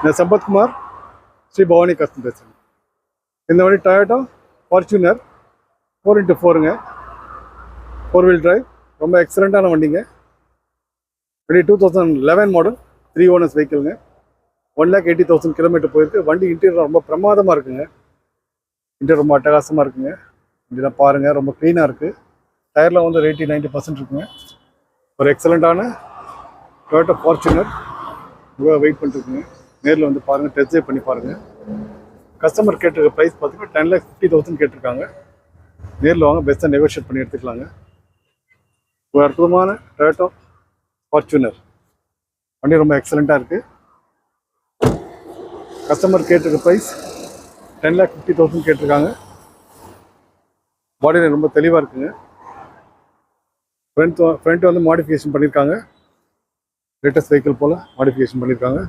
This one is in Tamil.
நான் சம்பத்குமார் ஸ்ரீ பவானி கஸ்டம் பேசுகிறேன். இந்த வண்டி டொயோட்டா ஃபார்ச்சுனர் 4x4ங்க, 4 வீல் டிரைவ். ரொம்ப எக்ஸலண்ட்டான வண்டிங்க. வண்டி 2011 மாடல், 3 ஓனர்ஸ் வெஹிக்கிள்ங்க. 1,80,000 கிலோமீட்டர் போயிருக்கு. வண்டி இன்டீரியர் ரொம்ப பிரமாதமாக இருக்குங்க. இன்டீரியர் ரொம்ப அட்டகாசமாக இருக்குங்க. வண்டியெலாம் பாருங்கள், ரொம்ப க்ளீனாக இருக்குது. டயரில் வந்து 80-90% இருக்குங்க. ஒரு எக்ஸலண்ட்டான டொயோட்டா ஃபார்ச்சுனர் வெயிட் பண்ணிட்டுருக்குங்க. நேரில் வந்து பாருங்கள், டெஸ்ட் ட்ரைவ் பண்ணி பாருங்கள். கஸ்டமர் கேட்டிருக்க ப்ரைஸ் பார்த்தீங்கன்னா 10,50,000 கேட்டிருக்காங்க. நேரில் வாங்க, பெஸ்ட்டாக நெகோஷியேட் பண்ணி எடுத்துக்கலாங்க. ஒரு அற்புதமான டொயோட்டா ஃபார்ச்சுனர் வண்டி ரொம்ப எக்ஸலண்ட்டாக இருக்குது. கஸ்டமர் கேட்டிருக்க ப்ரைஸ் 10,50,000 கேட்டிருக்காங்க. பாடி ரொம்ப தெளிவாக இருக்குங்க. ஃப்ரண்ட் வந்து மாடிஃபிகேஷன் பண்ணியிருக்காங்க. லேட்டஸ்ட் வெஹிக்கிள் போல் மாடிஃபிகேஷன் பண்ணியிருக்காங்க.